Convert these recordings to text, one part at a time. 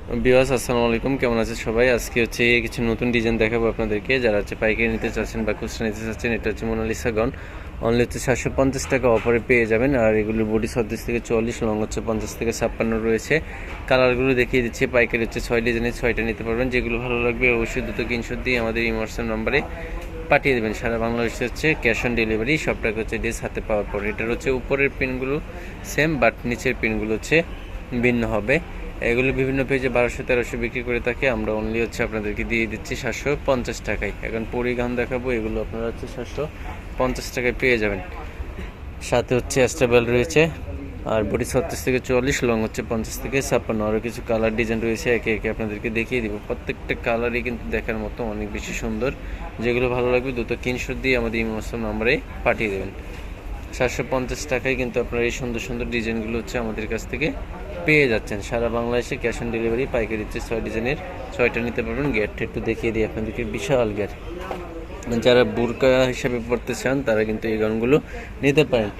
Viewers আসসালামু আলাইকুম, কেমন আছেন সবাই? আজকে হচ্ছে কিছু নতুন ডিজাইন দেখাবো আপনাদেরকে। যারা হচ্ছে পাইকারি নিতে চাচ্ছেন বা খুচরা নিতে চাচ্ছেন, এটা হচ্ছে মোনালিসা গাউন। অনলি হচ্ছে 750 টাকা অফারে পেয়ে যাবেন। আর এগুলোর বডি 36 থেকে 44, লং হচ্ছে 50 থেকে 56 রয়েছে। কালারগুলো দেখিয়ে দিচ্ছি। পাইকারি হচ্ছে 6 ডিজাইনের 6টা নিতে পারবেন। যেগুলো ভালো লাগবে অবশ্যই দ্রুত স্ক্রিনশট দিয়ে আমাদের হোয়াটসঅ্যাপ নম্বরে পাঠিয়ে দেবেন। সারা বাংলাদেশে হচ্ছে ক্যাশ অন ডেলিভারি। সবটাকে হচ্ছে ড্রেস হাতে পাওয়ার পর এটার হচ্ছে উপরের পিনগুলো সেম, বাট নিচের পিনগুলো হচ্ছে ভিন্ন হবে। এগুলো বিভিন্ন পেজে 1200-1300 বিক্রি করে থাকে, আমরা অনলি হচ্ছে আপনাদেরকে দিয়ে দিচ্ছি 750 টাকায়। এখন পরিগান দেখাবো, এগুলো আপনারা হচ্ছে 750 টাকায় পেয়ে যাবেন। সাথে হচ্ছে স্টেবল রয়েছে। আর বডি 36 থেকে 44, লং হচ্ছে 50 থেকে 56। আরও কিছু কালার ডিজাইন রয়েছে, একে একে আপনাদেরকে দেখিয়ে দিব। প্রত্যেকটা কালারই কিন্তু দেখার মতো অনেক বেশি সুন্দর। যেগুলো ভালো লাগবে দ্রুত স্ক্রিনশট দিয়ে আমাদের হোয়াটসঅ্যাপ নম্বরে পাঠিয়ে দেবেন। 750 টাকায় কিন্তু আপনারা এই সুন্দর সুন্দর ডিজাইনগুলো হচ্ছে আমাদের কাছ থেকে পেয়ে যাচ্ছেন। সারা বাংলাদেশে ক্যাশ অন ডেলিভারি। পাইকারি হচ্ছে 6 ডিজাইনের 6টা নিতে পারবেন। গেটটা একটু দেখিয়ে দিই আপনাদেরকে, বিশাল গেট। যারা বুরকা হিসাবে পড়তে চান তারা কিন্তু এই গাউনগুলো নিতে পারেন।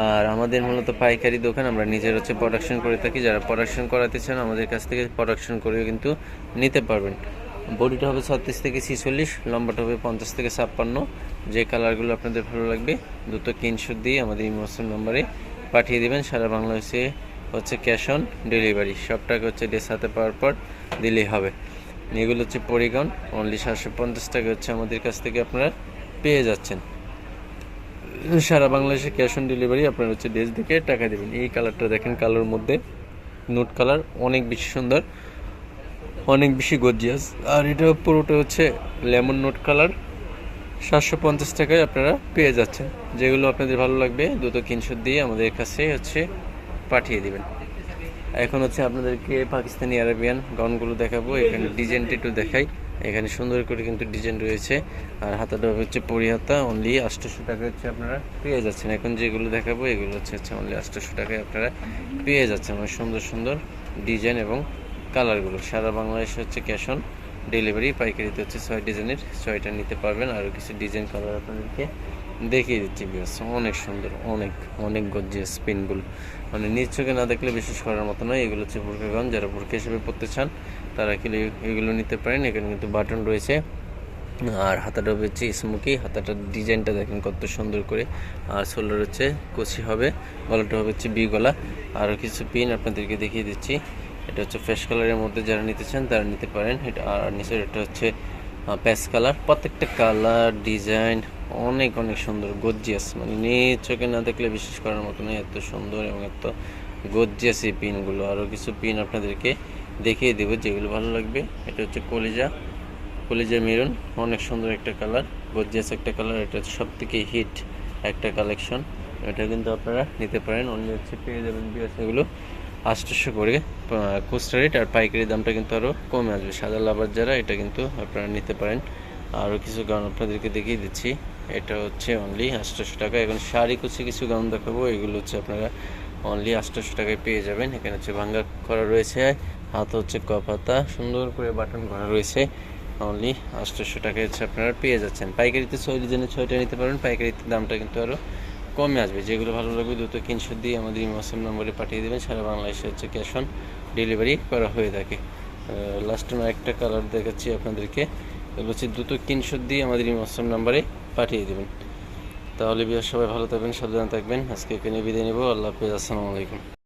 আর আমাদের মূলত পাইকারি দোকান, আমরা নিজের হচ্ছে প্রোডাকশন করে থাকি। যারা প্রোডাকশন করাতে চান আমাদের কাছ থেকে প্রোডাকশন করেও কিন্তু নিতে পারবেন। বডিটা হবে 36 থেকে 46, লম্বাটা হবে 50 থেকে 56। যে কালারগুলো আপনাদের ভালো লাগবে দ্রুত স্ক্রিনশট দিয়ে আমাদের হোয়াটসঅ্যাপ নম্বরে পাঠিয়ে দেবেন। সারা বাংলাদেশে হচ্ছে ক্যাশ অন ডেলিভারি। সবটাকে হচ্ছে ড্রেস হাতে পাওয়ার পর দিলেই হবে। এগুলো হচ্ছে পরিগাউন, অনলি 750 টাকা হচ্ছে আমাদের কাছ থেকে আপনারা পেয়ে যাচ্ছেন। সারা বাংলাদেশে ক্যাশ অন ডেলিভারি। আপনারা হচ্ছে ড্রেস দেখে টাকা দেবেন। এই কালারটা দেখেন, কালোর মধ্যে নোট কালার, অনেক বেশি সুন্দর, অনেক বেশি গর্জিয়াস। আর এটা পুরোটা হচ্ছে লেমন নোট কালার। 750 টাকায় আপনারা পেয়ে যাচ্ছেন। যেগুলো আপনাদের ভালো লাগবে দ্রুত স্ক্রিনশট দিয়ে আমাদের কাছে হচ্ছে পাঠিয়ে দিবেন। এখন হচ্ছে আপনাদেরকে পাকিস্তানি আরাবিয়ান গাউনগুলো দেখাবো। এখানে ডিজাইনটা একটু দেখাই। এখানে সুন্দর করে কিন্তু ডিজাইন রয়েছে। আর হাতাটা হচ্ছে পরি হাতা, অনলি 800 টাকা হচ্ছে আপনারা পেয়ে যাচ্ছেন। এখন যেগুলো দেখাবো এগুলো হচ্ছে অনলি 800 টাকায় আপনারা পেয়ে যাচ্ছেন। অনেক সুন্দর সুন্দর ডিজাইন এবং কালারগুলো। সারা বাংলাদেশে হচ্ছে ক্যাশ অন ডেলিভারি। পাইকারিতে হচ্ছে 6 ডিজাইনের 6টা নিতে পারবেন। আরও কিছু ডিজাইন কালার আপনাদেরকে দেখিয়ে দিচ্ছি। বিয়াস অনেক সুন্দর, অনেক অনেক গর্জিয়াস পিনগুলো, মানে নিজ চোখে না দেখলে বিশ্বাস করার মতো নয়। এগুলো হচ্ছে বোরকা গাউন। যারা বোরকা হিসেবে পড়তে চান তারা এগুলো নিতে পারেন। এখানে কিন্তু বাটন রয়েছে। আর হাতাটা হচ্ছে স্মোকি। হাতাটার ডিজাইনটা দেখেন কত সুন্দর করে। আর শোল্ডার হচ্ছে কচি হবে, গলাটা হবে হচ্ছে বি গলা। আরও কিছু পিন আপনাদেরকে দেখিয়ে দিচ্ছি। এটা হচ্ছে ফ্রেশ কালারের মধ্যে যারা নিতে চান তারা নিতে পারেন। এটা আর নিচের এটা হচ্ছে প্যাচ কালার। প্রত্যেকটা কালার ডিজাইন অনেক অনেক সুন্দর, গর্জিয়াস, মানে নিজ চোখে না দেখলে বিশ্বাস করার মতো নয়, এত সুন্দর এবং এত গর্জিয়াস এই পিনগুলো। আরও কিছু পিন আপনাদেরকে দেখিয়ে দেবো যেগুলো ভালো লাগবে। এটা হচ্ছে কলিজা মেরুন, অনেক সুন্দর একটা কালার, গর্জিয়াস একটা কালার। এটা হচ্ছে সব থেকে হিট একটা কালেকশন। এটা কিন্তু আপনারা নিতে পারেন। অনলি হচ্ছে পেয়ে যাবেন বিয়াস এগুলো 800 করে খুচরা রেট। আর পাইকারি দামটা কিন্তু আরও কমে আসবে। সাদা লাভার যারা, এটা কিন্তু আপনারা নিতে পারেন। আরও কিছু গাউন আপনাদেরকে দেখিয়ে দিচ্ছি। এটা হচ্ছে অনলি 800 টাকা। এখন শাড়ি কুচি কিছু গাউন দেখাবো। এগুলো হচ্ছে আপনারা অনলি 800 টাকায় পেয়ে যাবেন। এখানে হচ্ছে ভাঙ্গা করা রয়েছে, হাত হচ্ছে কপ হাতা, সুন্দর করে বাটন করা রয়েছে। অনলি 800 টাকায় হচ্ছে আপনারা পেয়ে যাচ্ছেন। পাইকারিতে 6 ডিজাইনের 6টা নিতে পারবেন। পাইকারিতে দামটা কিন্তু আরও কমে আসবে। যেগুলো ভালো লাগবে দ্রুত স্ক্রিনশট দিয়ে আমাদের হোয়াটসঅ্যাপ নম্বরে পাঠিয়ে দেবেন। সারা বাংলাদেশে হচ্ছে ক্যাশ অন ডেলিভারি করা হয়ে থাকে। লাস্টে একটা কালার দেখাচ্ছি আপনাদেরকে। এগুলো হচ্ছে দ্রুত স্ক্রিনশট দিয়ে আমাদের হোয়াটসঅ্যাপ নম্বরে পাঠিয়ে দেবেন। তাহলে সবাই ভালো থাকবেন, সাবধানে থাকবেন। আজকে এখানে বিদায় নেব। আল্লাহ হাফেজ, আসসালামু আলাইকুম।